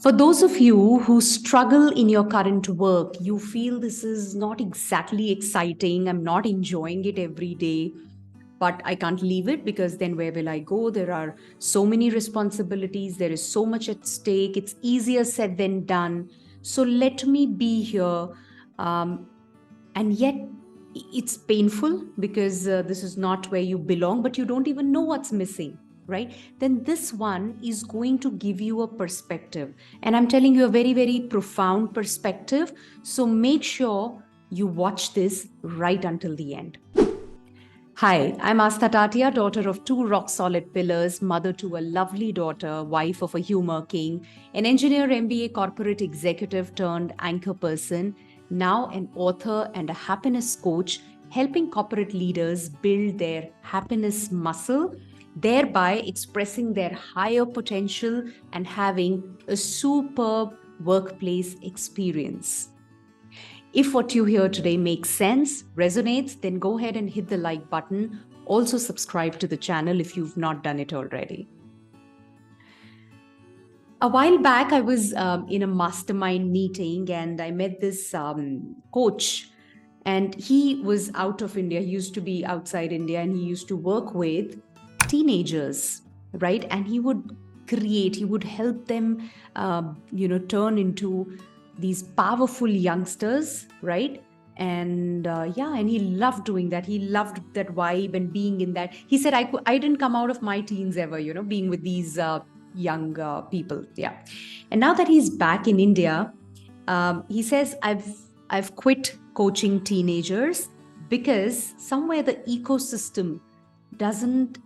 For those of you who struggle in your current work, you feel this is not exactly exciting, I'm not enjoying it every day, but I can't leave it because then where will I go? There are so many responsibilities, there is so much at stake, it's easier said than done. So let me be here. And yet, it's painful because this is not where you belong, but you don't even know what's missing, right? Then this one is going to give you a perspective. And I'm telling you a very, very profound perspective. So make sure you watch this right until the end. Hi, I'm Aastha Tatia, daughter of two rock solid pillars, mother to a lovely daughter, wife of a humor king, an engineer, MBA corporate executive turned anchor person, now an author and a happiness coach, helping corporate leaders build their happiness muscle, thereby expressing their higher potential and having a superb workplace experience. If what you hear today makes sense, resonates, then go ahead and hit the like button. Also, subscribe to the channel if you've not done it already. A while back, I was in a mastermind meeting and I met this coach, and he was out of India. He used to be outside India and he used to work with teenagers, right? And he would he would help them, turn into these powerful youngsters, right? And and he loved doing that. He loved that vibe and being in that. He said, I didn't come out of my teens ever, being with these young people. Yeah. And now that he's back in India, he says, I've quit coaching teenagers because somewhere the ecosystem doesn't,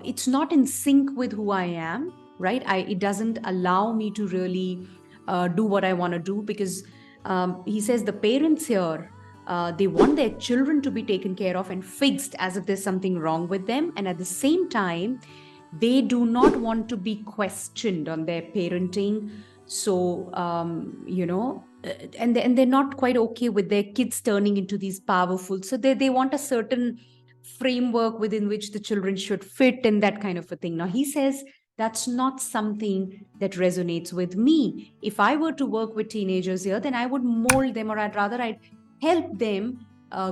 it's not in sync with who I am, right? It doesn't allow me to really do what I want to do because he says the parents here, they want their children to be taken care of and fixed as if there's something wrong with them. And at the same time, they do not want to be questioned on their parenting. So, and they're not quite okay with their kids turning into these powerful. So they want a certain framework within which the children should fit and that kind of a thing. Now, he says, that's not something that resonates with me. If I were to work with teenagers here, then I would mold them, or I'd help them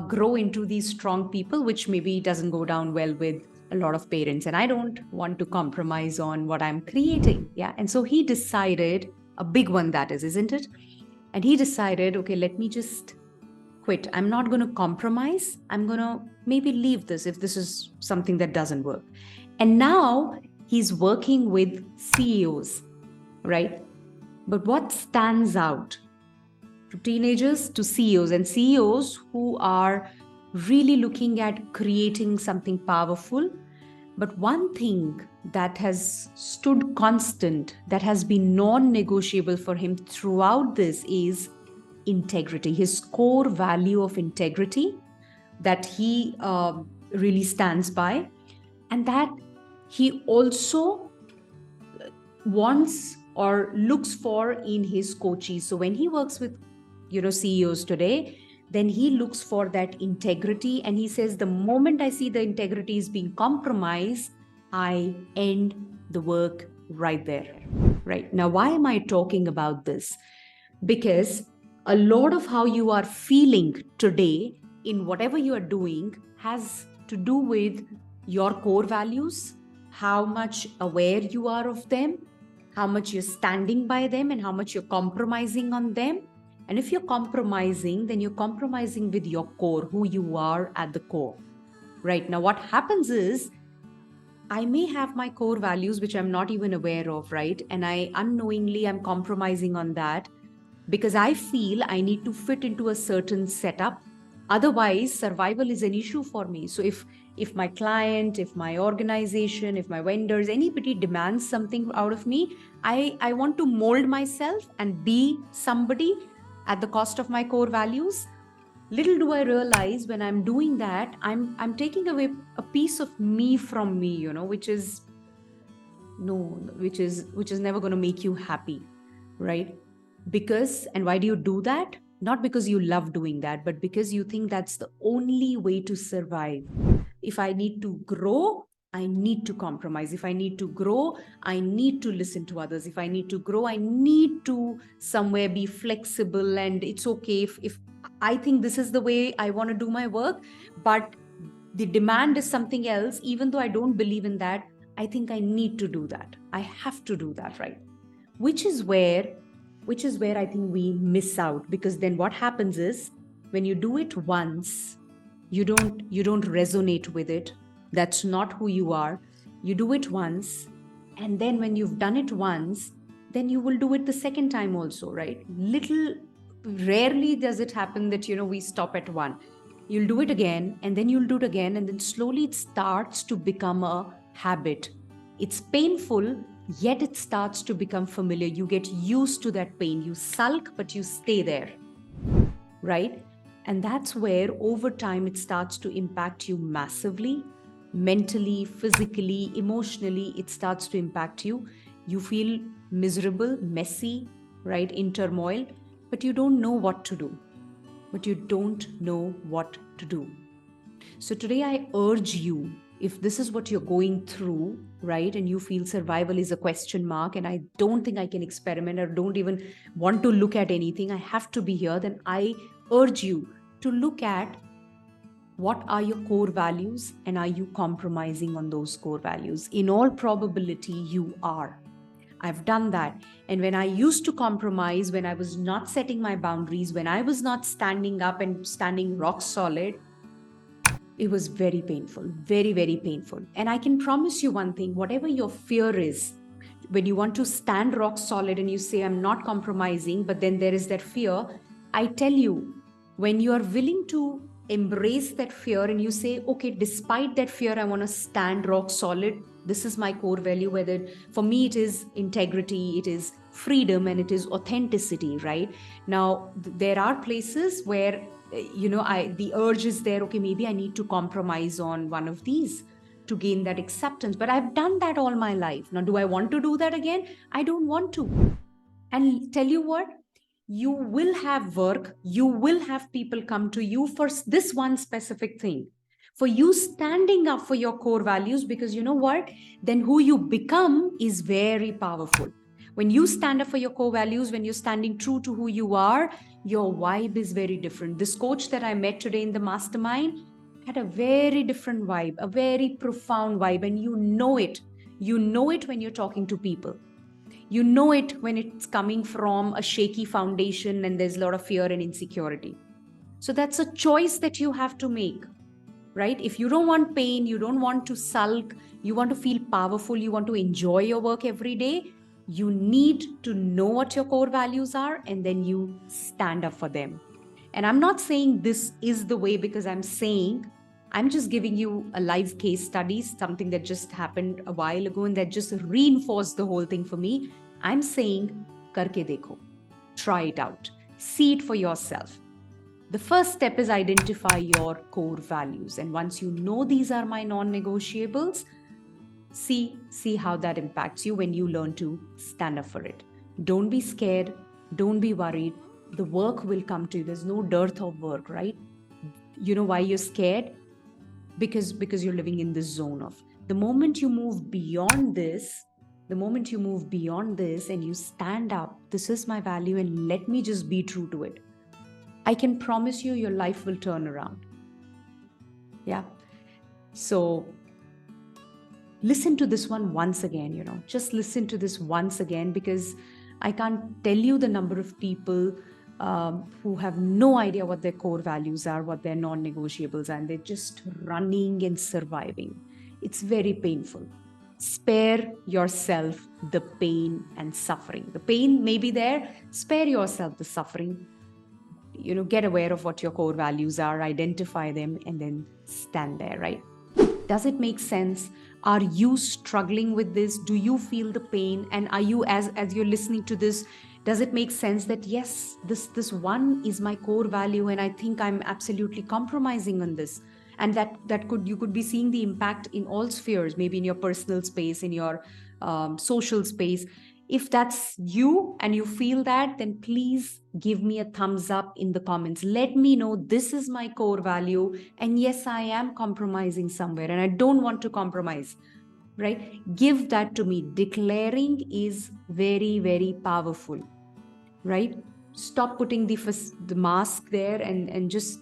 grow into these strong people, which maybe doesn't go down well with a lot of parents. And I don't want to compromise on what I'm creating. Yeah. And so he decided, a big one that is, isn't it? And he decided, okay, let me just quit. I'm not going to compromise. I'm going to maybe leave this if this is something that doesn't work. And now he's working with CEOs, right? But what stands out to teenagers, to CEOs, and CEOs who are really looking at creating something powerful. But one thing that has stood constant, that has been non-negotiable for him throughout this is integrity, his core value of integrity that he really stands by, and that he also wants or looks for in his coaches. So when he works with CEOs today, then he looks for that integrity, and he says, the moment I see the integrity is being compromised, I end the work right there. Right now, why am I talking about this? Because a lot of how you are feeling today in whatever you are doing has to do with your core values, how much aware you are of them, how much you're standing by them, and how much you're compromising on them. And if you're compromising, then you're compromising with your core, who you are at the core. Right now, what happens is, I may have my core values, which I'm not even aware of, right? And I unknowingly am compromising on that because I feel I need to fit into a certain setup. Otherwise, survival is an issue for me. So if my client, if my organization, if my vendors, anybody demands something out of me, I want to mold myself and be somebody at the cost of my core values. Little do I realize when I'm doing that, I'm taking away a piece of me from me, which is never going to make you happy, right? Because, and why do you do that? Not because you love doing that, but because you think that's the only way to survive. If I need to grow, I need to compromise. If I need to grow, I need to listen to others. If I need to grow, I need to somewhere be flexible. And it's okay if I think this is the way I want to do my work, but the demand is something else. Even though I don't believe in that, I think I need to do that. I have to do that, right? Which is where I think we miss out, because then what happens is when you do it once, you don't resonate with it. That's not who you are. You do it once, and then when you've done it once, then you will do it the second time also, right? Little rarely does it happen that we stop at one. You'll do it again, and then you'll do it again, and then slowly it starts to become a habit. It's painful, yet it starts to become familiar. You get used to that pain. You sulk, but you stay there, right? And that's where over time it starts to impact you massively, mentally, physically, emotionally. It starts to impact you. You feel miserable, messy, right, in turmoil, but you don't know what to do. So today I urge you, if this is what you're going through, right, and you feel survival is a question mark, and I don't think I can experiment, or don't even want to look at anything, I have to be here, then I urge you to look at what are your core values, and are you compromising on those core values? In all probability, you are. I've done that. And when I used to compromise, when I was not setting my boundaries, when I was not standing up and standing rock solid, it was very painful, very, very painful. And I can promise you one thing, whatever your fear is, when you want to stand rock solid and you say, I'm not compromising, but then there is that fear, I tell you, when you are willing to embrace that fear and you say, okay, despite that fear, I want to stand rock solid. This is my core value, whether for me it is integrity, it is freedom, and it is authenticity, right? Now, there are places where, the urge is there, okay, maybe I need to compromise on one of these to gain that acceptance. But I've done that all my life. Now, do I want to do that again? I don't want to. And tell you what, you will have work, you will have people come to you for this one specific thing, for you standing up for your core values, because you know what? Then who you become is very powerful. When you stand up for your core values, when you're standing true to who you are, your vibe is very different. This coach that I met today in the mastermind had a very different vibe, a very profound vibe, and you know it. You know it when you're talking to people. You know it when it's coming from a shaky foundation and there's a lot of fear and insecurity. So that's a choice that you have to make, right? If you don't want pain, you don't want to sulk, you want to feel powerful, you want to enjoy your work every day, you need to know what your core values are, and then you stand up for them. And I'm not saying this is the way, because I'm just giving you a live case study, something that just happened a while ago and that just reinforced the whole thing for me. I'm saying, karke dekho, try it out, see it for yourself. The first step is identify your core values. And once you know these are my non-negotiables, see how that impacts you when you learn to stand up for it. Don't be scared. Don't be worried. The work will come to you. There's no dearth of work, right? You know why you're scared? Because you're living in this zone of, the moment you move beyond this and you stand up, this is my value and let me just be true to it, I can promise you your life will turn around. Yeah. So listen to this one once again, just listen to this once again, because I can't tell you the number of people who have no idea what their core values are, what their non-negotiables are, and they're just running and surviving. It's very painful. Spare yourself the pain and suffering. The pain may be there. Spare yourself the suffering. Get aware of what your core values are, identify them, and then stand there, right? Does it make sense? Are you struggling with this? Do you feel the pain? And are you, as you're listening to this, does it make sense that yes, this one is my core value and I think I'm absolutely compromising on this? And you could be seeing the impact in all spheres, maybe in your personal space, in your social space. If that's you and you feel that, then please give me a thumbs up in the comments. Let me know this is my core value. And yes, I am compromising somewhere and I don't want to compromise, right? Give that to me. Declaring is very, very powerful, right? Stop putting the mask there and just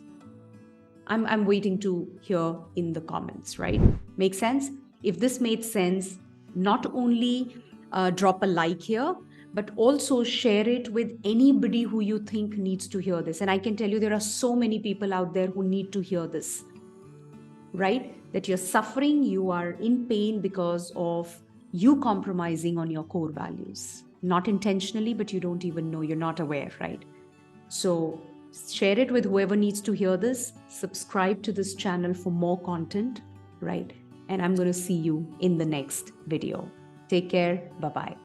I'm waiting to hear in the comments, right? Make sense? If this made sense, not only drop a like here, but also share it with anybody who you think needs to hear this. And I can tell you there are so many people out there who need to hear this, right? That you're suffering, you are in pain because of you compromising on your core values. Not intentionally, but you don't even know, you're not aware, right? So share it with whoever needs to hear this. Subscribe to this channel for more content, right? And I'm going to see you in the next video. Take care. Bye-bye.